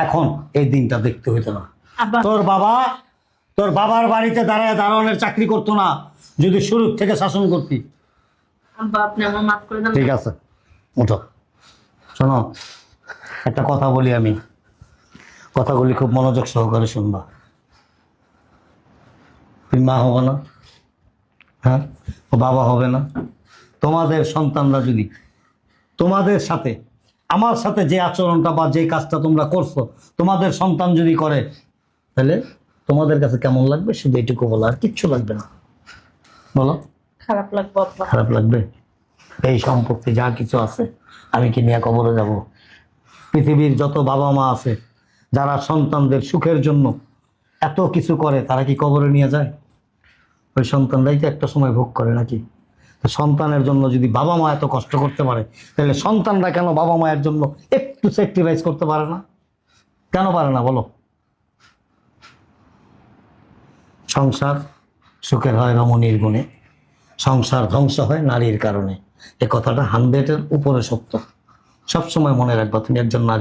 এখন এই দিনটা দেখতে হইতো না। আব্বা তোর বাবার বাড়িতে দাঁড়ায় দারোয়ানের চাকরি করতো না যদি শুরু থেকে শাসন করতি। আব্বা আপনি আমার মাফ করে দেন। ঠিক আছে, উঠো। শোনো, একটা কথা বলি আমি, কথাগুলি খুব মনোযোগ সহকারে শুনবা। তুমি মা হবে না, হ্যাঁ, ও বাবা হবে না। তোমাদের সন্তানরা যদি তোমাদের সাথে আমার সাথে যে আচরণটা বা যে কাজটা তোমরা করছো তোমাদের সন্তান যদি করে, তাহলে তোমাদের কাছে কেমন লাগবে শুধু এইটুকু বলো, আর কিচ্ছু লাগবে না। বলো। খারাপ লাগবে আব্বা। খারাপ লাগবে? এই সম্পত্তি যা কিছু আছে আমি কি নিয়ে কবরে যাব? পৃথিবীর যত বাবা মা আছে যারা সন্তানদের সুখের জন্য এত কিছু করে, তারা কি কবরে নিয়ে যায়? ওই সন্তানরাই তো একটা সময় ভোগ করে নাকি? তো সন্তানের জন্য যদি বাবা মা এত কষ্ট করতে পারে, তাহলে সন্তানরা কেন বাবা মায়ের জন্য একটু স্যাক্রিফাইস করতে পারে না? কেন পারে না বলো? সংসার সুখের হয় রমণীর গুণে, সংসার ধ্বংস হয় নারীর কারণে। এ কথাটা 100-এর উপরে সত্য। সবসময় মনে রাখবা, তুমি একজন নারী।